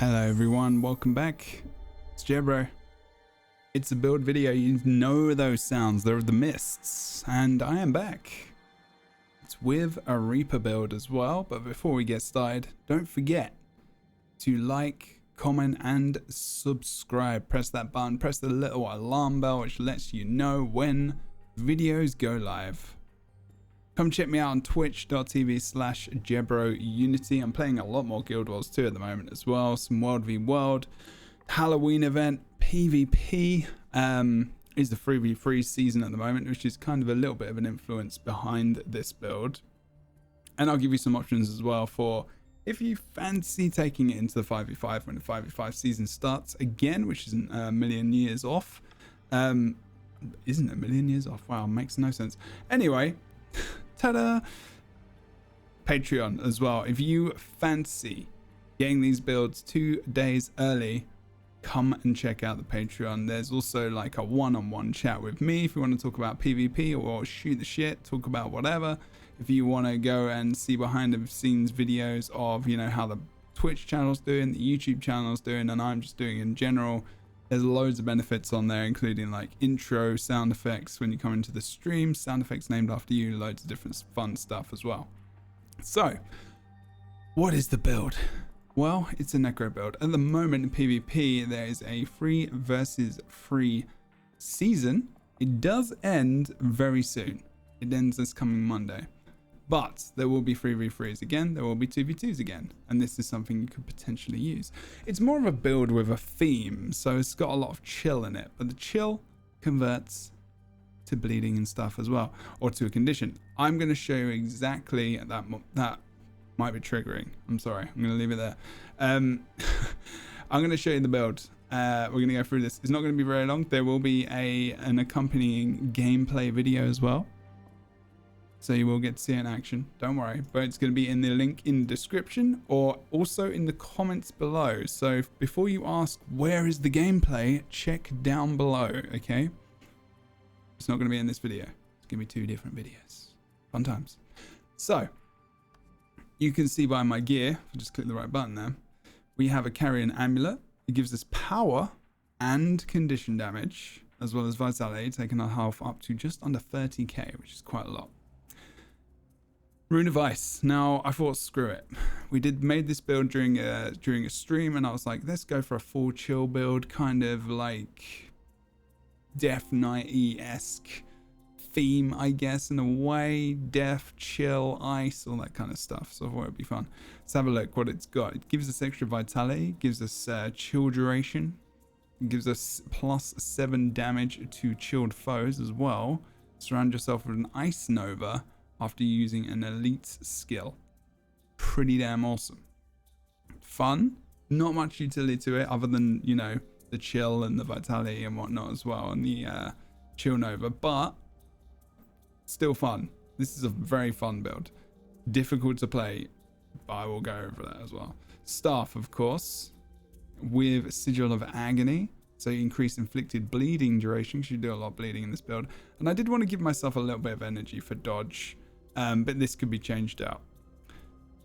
Hello everyone, welcome back. It's Jebro. It's a build video. You know those sounds, they're the mists, and I am back. It's with a Reaper build as well, but before we get started, don't forget to like, comment and subscribe. Press that button, press the little alarm bell which lets you know when videos go live. Come check me out on twitch.tv/JebroUnity. I'm playing a lot more Guild Wars 2 at the moment as well. Some World v World, Halloween event, PvP is the 3v3 season at the moment, which is kind of a little bit of an influence behind this build. And I'll give you some options as well for if you fancy taking it into the 5v5 when the 5v5 season starts again, which isn't a million years off. Isn't a million years off? Wow, makes no sense. Anyway. Ta-da! Patreon as well. If you fancy getting these builds 2 days early, come and check out the Patreon. There's also like a one-on-one chat with me if you want to talk about PvP or shoot the shit, talk about whatever. If you want to go and see behind the scenes videos of, you know, how the Twitch channel's doing, the YouTube channel's doing, and I'm just doing in general. There's loads of benefits on there, including like intro sound effects when you come into the stream, sound effects named after you, loads of different fun stuff as well. So, what is the build? Well, it's a necro build. At the moment in PvP, there is a 3 versus 3 season. It does end very soon. It ends this coming Monday. But there will be 3v3s again, there will be 2v2s again, and this is something you could potentially use. It's more of a build with a theme, so it's got a lot of chill in it, but the chill converts to bleeding and stuff as well, or to a condition. I'm going to show you exactly that might be triggering. I'm sorry, I'm going to leave it there. I'm going to show you the build. We're going to go through this. It's not going to be very long. There will be an accompanying gameplay video as well. So you will get to see it in action, don't worry. But it's going to be in the link in the description or also in the comments below. So before you ask, where is the gameplay, check down below, okay? It's not going to be in this video. It's going to be 2 different videos. Fun times. So, you can see by my gear, if I just click the right button there, we have a carrion amulet. It gives us power and condition damage, as well as vitality, taking our health up to just under 30k, which is quite a lot. Rune of Ice. Now, I thought, screw it. We made this build during a stream, and I was like, let's go for a full chill build, kind of like Death Knight-esque theme, I guess, in a way. Death, chill, ice, all that kind of stuff. So I thought it'd be fun. Let's have a look what it's got. It gives us extra vitality, gives us chill duration, it gives us +7 damage to chilled foes as well. Surround yourself with an Ice Nova after using an elite skill. Pretty damn awesome. Fun. Not much utility to it other than, you know, the chill and the vitality and whatnot as well, and the chill nova, but still fun. This is a very fun build. Difficult to play, but I will go over that as well. Staff, of course, with Sigil of Agony. So you increase inflicted bleeding duration, because you do a lot of bleeding in this build. And I did want to give myself a little bit of energy for dodge. But this could be changed out.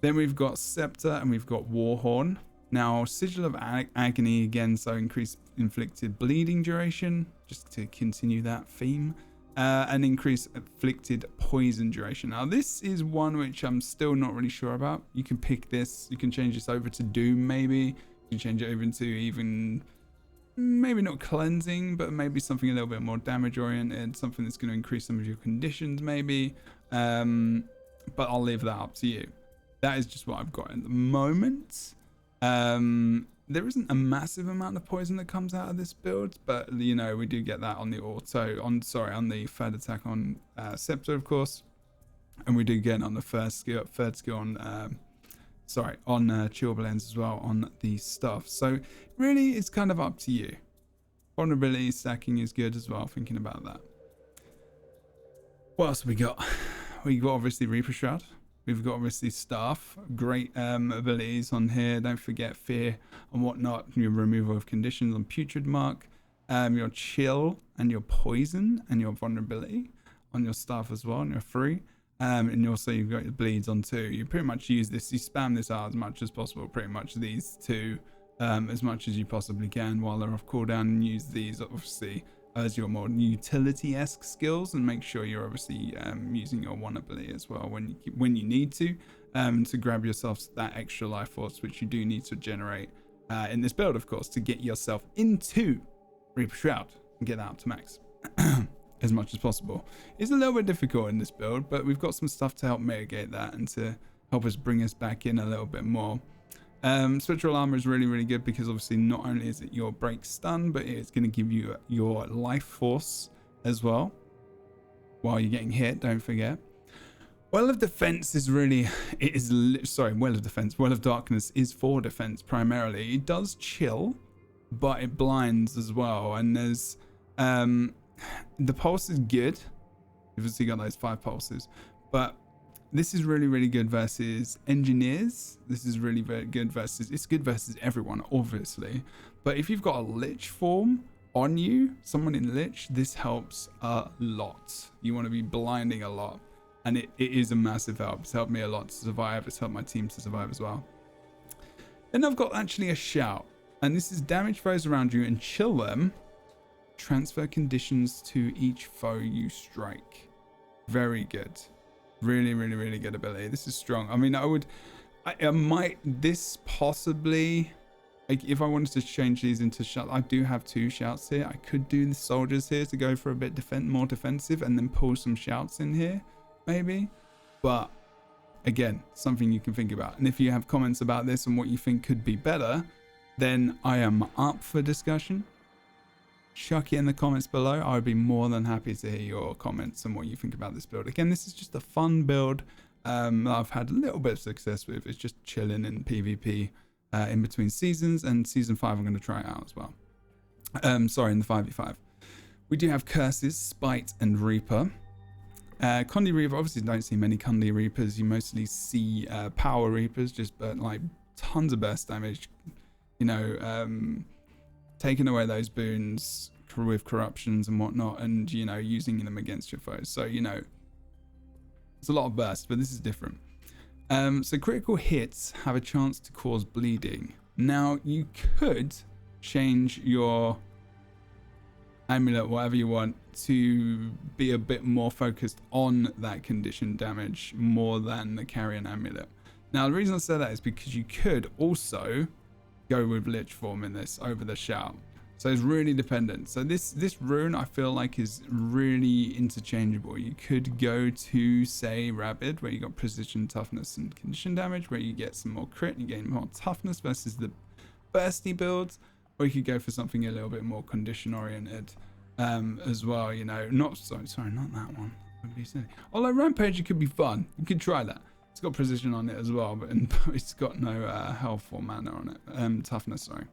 Then we've got Scepter and we've got Warhorn. Now, Sigil of Agony again, so increased inflicted bleeding duration, just to continue that theme, and increase inflicted poison duration. Now, this is one which I'm still not really sure about. You can pick this, you can change this over to Doom maybe, you can change it over to even, maybe not cleansing, but maybe something a little bit more damage oriented, something that's going to increase some of your conditions maybe. But I'll leave that up to you. That is just what I've got at the moment. There isn't a massive amount of poison that comes out of this build, but you know, we do get that on the on the third attack on Scepter, of course, and we do get it on the third skill on on Chill Blends as well on the stuff. So really, it's kind of up to you. Vulnerability stacking is good as well, thinking about that. What else have we got? We got obviously Reaper Shroud. We've got obviously Staff. Great abilities on here. Don't forget Fear and whatnot. Your removal of conditions on Putrid Mark. Your Chill and your Poison and your Vulnerability on your Staff as well. And your Free. And also you've got your bleeds on too. You pretty much use this, you spam this out as much as possible, pretty much these two as much as you possibly can while they're off cooldown, and use these obviously as your more utility-esque skills, and make sure you're obviously using your one ability as well when you need to grab yourself that extra life force, which you do need to generate in this build, of course, to get yourself into Reaper Shroud and get that up to max as much as possible. It's a little bit difficult in this build, but we've got some stuff to help mitigate that and to help us bring us back in a little bit more. Spectral armor is really good, because obviously not only is it your break stun, but it's going to give you your life force as well while you're getting hit, don't forget. Well of Defense is really, Well of Defense, Well of Darkness is for defense primarily. It does chill, but it blinds as well, and there's the pulse is good. You've obviously got those 5 pulses, but this is really good versus engineers. This is really very good versus, it's good versus everyone, obviously. But if you've got a lich form on you, someone in lich, this helps a lot. You want to be blinding a lot, and it is a massive help. It's helped me a lot to survive. It's helped my team to survive as well. Then I've got actually a shout, and this is damage foes around you and chill them. Transfer conditions to each foe you strike. Very good. Really good ability. This is strong. I mean, I might this possibly, like, if I wanted to change these into shouts, I do have 2 shouts here. I could do the soldiers here to go for a bit more defensive, and then pull some shouts in here maybe. But again, something you can think about. And if you have comments about this and what you think could be better, then I am up for discussion. Chuck it in the comments below. I would be more than happy to hear your comments and what you think about this build. Again, this is just a fun build that I've had a little bit of success with. It's just chilling in PvP in between seasons, and season 5 I'm going to try it out as well. Sorry, in the 5v5. We do have Curses, Spite, and Reaper. Condi Reaper, obviously don't see many Condi Reapers. You mostly see Power Reapers, just like tons of burst damage, you know, taking away those boons with corruptions and whatnot, and, you know, using them against your foes. So, you know, it's a lot of burst, but this is different. So critical hits have a chance to cause bleeding. Now, you could change your amulet, whatever you want, to be a bit more focused on that condition damage more than the carrion amulet. Now, the reason I say that is because you could also go with lich form in this over the shout, so it's really dependent. So this rune I feel like is really interchangeable. You could go to, say, Rabid, where you got precision, toughness, and condition damage, where you get some more crit and you gain more toughness versus the bursty builds, or you could go for something a little bit more condition oriented as well. You know, not sorry, not that one. Would be silly. Although Rampage, it could be fun. You could try that. It's got precision on it as well, but it's got no health or mana on it. Toughness, sorry.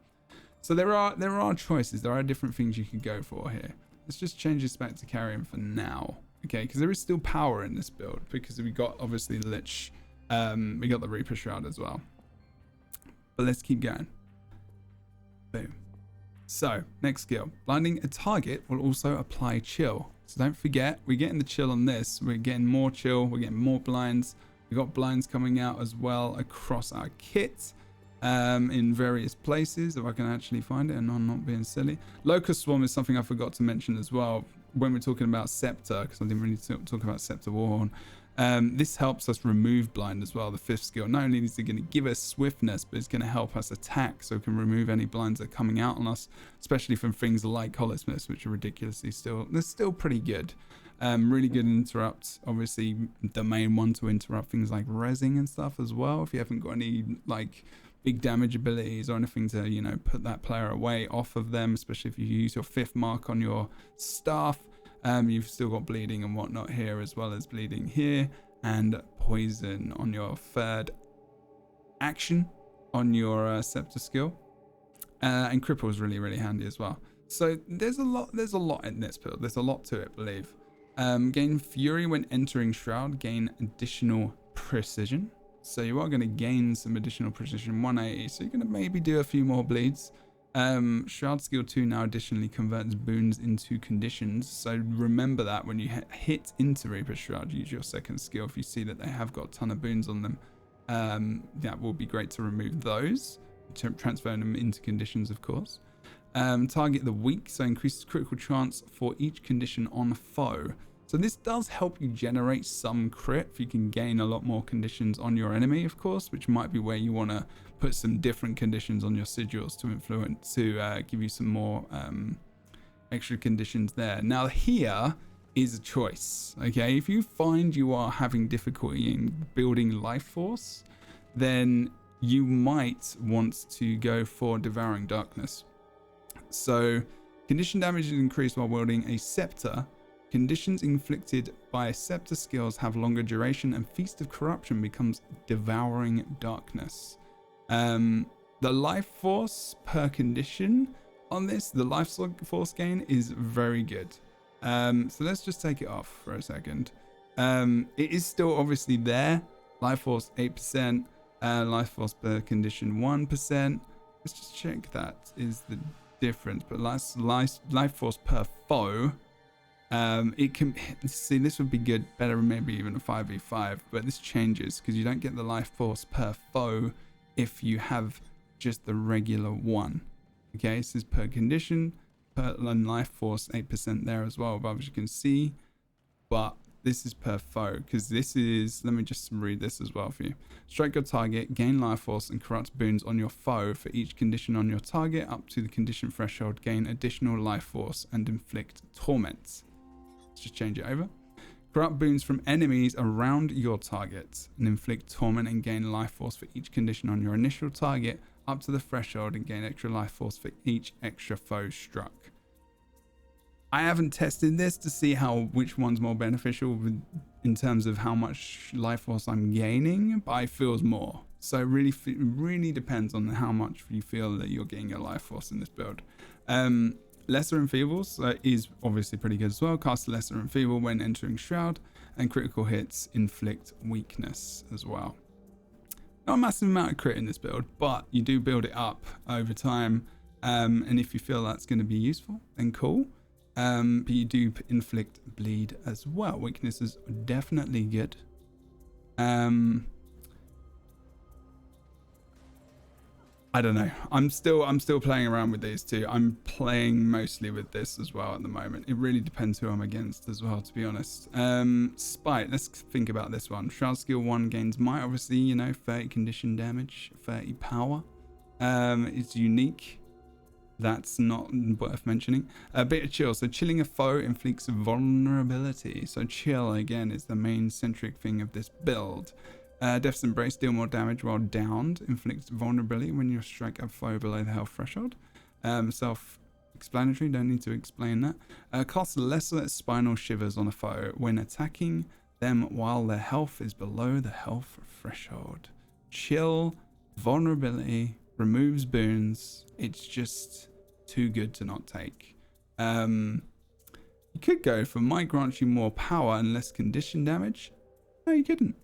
So there are choices. There are different things you could go for here. Let's just change this back to carrion for now, okay? Because there is still power in this build, because we got obviously the lich, we got the Reaper Shroud as well. But let's keep going. Boom. So next skill, blinding a target will also apply chill. So don't forget, we're getting the chill on this. We're getting more chill. We're getting more blinds. We've got blinds coming out as well across our kit in various places, if I can actually find it and I'm not being silly. Locust Swarm is something I forgot to mention as well when we're talking about Scepter, because I didn't really talk about Scepter Warhorn. This helps us remove blind as well, the 5th skill. Not only is it going to give us swiftness, but it's going to help us attack, so we can remove any blinds that are coming out on us, especially from things like Holosmiths, which are ridiculously they're still pretty good. Really good interrupt. Obviously, the main one to interrupt things like rezzing and stuff as well. If you haven't got any like big damage abilities or anything to, you know, put that player away off of them, especially if you use your 5th mark on your staff. You've still got bleeding and whatnot here, as well as bleeding here, and poison on your 3rd action on your Scepter skill. And cripple is really handy as well. So there's a lot in this build. There's a lot to it, believe. Gain fury when entering shroud, gain additional precision. So you are going to gain some additional precision, 180. So you're going to maybe do a few more bleeds. Shroud skill 2 now additionally converts boons into conditions. So remember that when you hit into Reaper Shroud, use your 2nd skill. If you see that they have got a ton of boons on them, that will be great to remove those. transferring them into conditions, of course. Target the weak, so increases critical chance for each condition on foe. So this does help you generate some crit if you can gain a lot more conditions on your enemy, of course, which might be where you want to put some different conditions on your sigils to give you some more extra conditions there. Now here is a choice, okay? If you find you are having difficulty in building life force, then you might want to go for Devouring Darkness. So condition damage is increased while wielding a scepter. Conditions inflicted by scepter skills have longer duration, and Feast of Corruption becomes Devouring Darkness. The life force per condition on this, the life force gain is very good. So let's just take it off for a second. It is still obviously there. Life force 8%, life force per condition 1%. Let's just check that is the difference. But life force per foe, it can see, this would be good, better maybe even a 5v5, but this changes because you don't get the life force per foe if you have just the regular one. Okay, this is per condition, per life force 8% there as well, above, as you can see, but this is per foe, because this is, let me just read this as well for you. Strike your target, gain life force and corrupt boons on your foe for each condition on your target up to the condition threshold. Gain additional life force and inflict torment. Let's just change it over. Corrupt boons from enemies around your target and inflict torment and gain life force for each condition on your initial target up to the threshold, and gain extra life force for each extra foe struck. I haven't tested this to see which one's more beneficial in terms of how much life force I'm gaining, but it feels more. So it really depends on how much you feel that you're getting your life force in this build. Lesser Enfeebles is obviously pretty good as well. Cast Lesser Enfeeble when entering Shroud, and critical hits inflict weakness as well. Not a massive amount of crit in this build, but you do build it up over time, and if you feel that's going to be useful, then cool. But you do inflict bleed as well. Weakness is definitely good. I don't know. I'm still playing around with these two. I'm playing mostly with this as well at the moment. It really depends who I'm against as well, to be honest. Spite. Let's think about this one. Shroud skill 1 gains might, obviously, you know, 30 condition damage, 30 power. It's unique. That's not worth mentioning. A bit of chill. So chilling a foe inflicts vulnerability. So chill again is the main centric thing of this build. Death's Embrace, deal more damage while downed, inflicts vulnerability when you strike a foe below the health threshold. Self-explanatory, don't need to explain that. Cast lesser spinal shivers on a foe when attacking them while their health is below the health threshold. Chill, vulnerability, removes boons. It's just too good to not take. You could go for might grant you more power and less condition damage. No, you couldn't.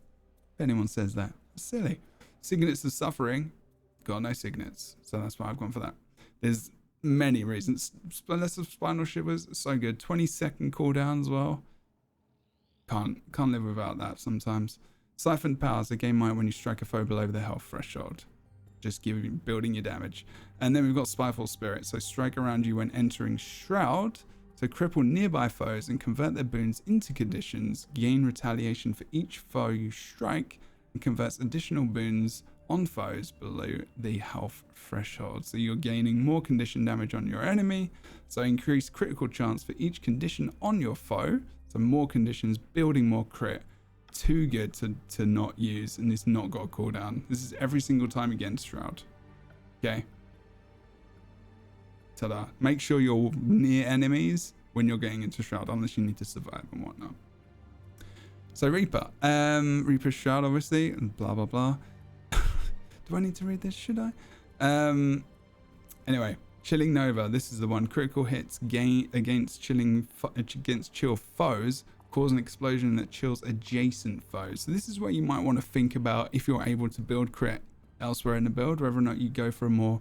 If anyone says that, it's silly. Signets of Suffering, got no signets, so that's why I've gone for that. There's many reasons. Lesser Spinal Shivers, so good. 20-second cooldown as well. Can't live without that sometimes. Siphoned Powers, again might when you strike a foe below the health threshold. Just building your damage. And then we've got Spiteful Spirit, so strike around you when entering Shroud, so cripple nearby foes and convert their boons into conditions, gain retaliation for each foe you strike, and converts additional boons on foes below the health threshold. So you're gaining more condition damage on your enemy, so increase critical chance for each condition on your foe, so more conditions, building more crit. Too good to not use, and it's not got a cooldown. This is every single time against Shroud. Okay. Ta-da. Make sure you're near enemies when you're getting into Shroud, unless you need to survive and whatnot. So Reaper. Reaper's Shroud, obviously, and blah, blah, blah. Do I need to read this? Should I? Anyway, Chilling Nova. This is the one. Critical hits gain against chill foes, cause an explosion that chills adjacent foes. So this is where you might want to think about if you're able to build crit elsewhere in the build, whether or not you go for a more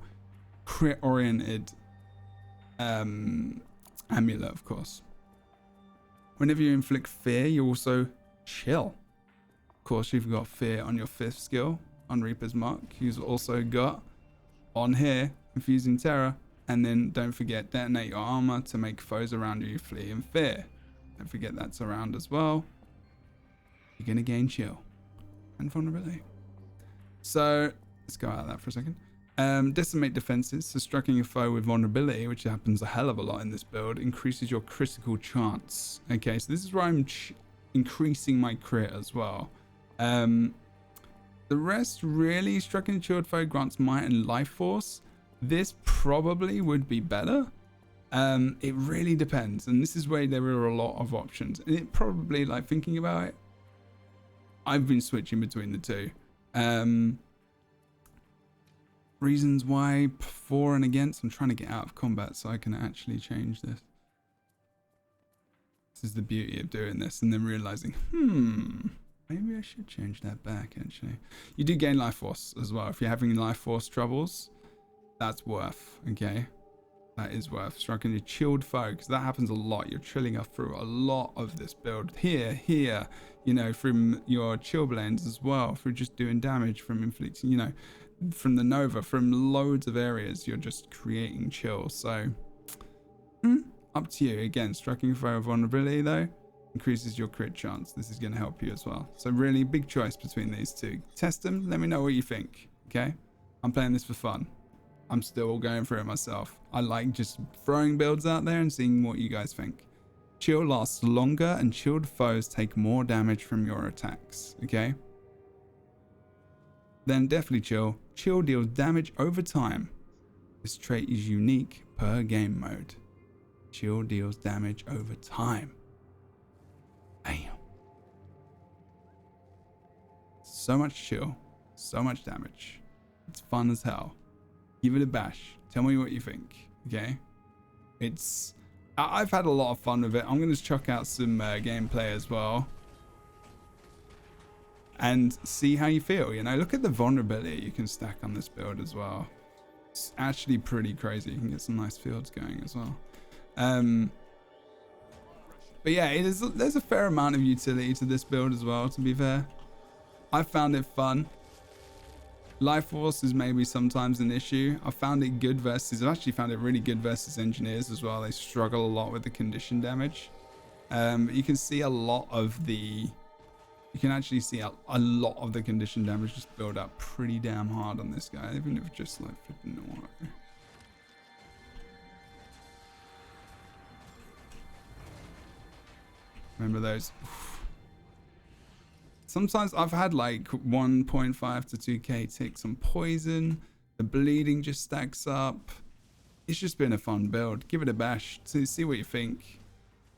crit oriented amulet, of course. Whenever you inflict fear, you also chill. Of course, you've got fear on your 5th skill on Reaper's Mark. You've also got on here, Infusing Terror, and then don't forget detonate your armor to make foes around you flee in fear. Don't forget that's around as well. You're gonna gain chill and vulnerability. So let's go out of that for a second. Decimate defenses. So striking a foe with vulnerability, which happens a hell of a lot in this build, increases your critical chance. Okay, so this is where I'm increasing my crit as well. The rest, really, striking a chilled foe grants might and life force. This probably would be better. It really depends, and this is where there are a lot of options. And it probably, like, thinking about it, I've been switching between the two. Reasons why for and against. I'm trying to get out of combat so I can actually change this. This is the beauty of doing this and then realizing, maybe I should change that back actually. You do gain life force as well. If you're having life force troubles, that's worth, okay? That is worth striking a chilled foe, because that happens a lot. You're chilling up through a lot of this build. Here, you know, from your chill blends as well, through just doing damage, from inflicting, you know, from the Nova, from loads of areas, you're just creating chill. So up to you. Again, striking a foe of vulnerability though increases your crit chance. This is going to help you as well. So really big choice between these two. Test them, let me know what you think. Okay, I'm playing this for fun. I'm still going through it myself. I like just throwing builds out there and seeing what you guys think. Chill lasts longer and chilled foes take more damage from your attacks. Okay, then definitely chill. Chill deals damage over time. This trait is unique per game mode. Chill deals damage over time. Damn. So much chill, so much damage. It's fun as hell. Give it a bash. Tell me what you think. Okay, I've had a lot of fun with it. I'm gonna chuck out some gameplay as well and see how you feel. You know, look at the vulnerability you can stack on this build as well. It's actually pretty crazy. You can get some nice fields going as well. But yeah, there's a fair amount of utility to this build as well, to be fair. I found it fun. Life force is maybe sometimes an issue. I found it good versus, I've actually found it really good versus engineers as well. They struggle a lot with the condition damage. But you can see a lot of the, you can actually see a lot of the condition damage just build up pretty damn hard on this guy, even if it's just like flipping the water. Remember those? Sometimes I've had like 1.5 to 2k ticks on poison. The bleeding just stacks up. It's just been a fun build. Give it a bash to see what you think.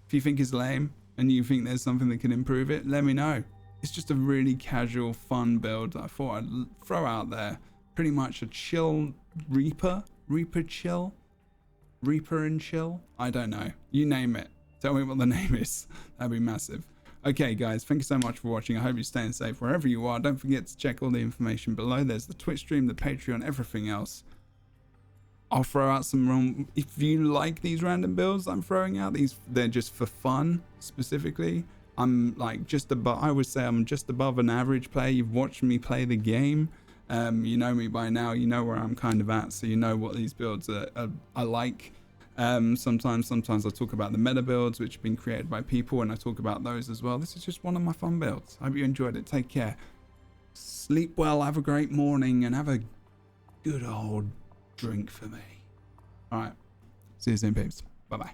If you think it's lame and you think there's something that can improve it, let me know. It's just a really casual, fun build I thought I'd throw out there. Pretty much a chill Reaper chill? Reaper and chill? I don't know. You name it. Tell me what the name is. That'd be massive. Okay, guys, thank you so much for watching. I hope you're staying safe wherever you are. Don't forget to check all the information below. There's the Twitch stream, the Patreon, everything else. I'll throw out some if you like these random builds I'm throwing out, they're just for fun specifically. I'm like just above, I would say I'm just above an average player. You've watched me play the game. You know me by now. You know where I'm kind of at, so you know what these builds are like. Sometimes I talk about the meta builds which have been created by people, and I talk about those as well. This is just one of my fun builds. I hope you enjoyed it. Take care. Sleep well, have a great morning, and have a good old drink for me. All right. See you soon, peeps. Bye-bye.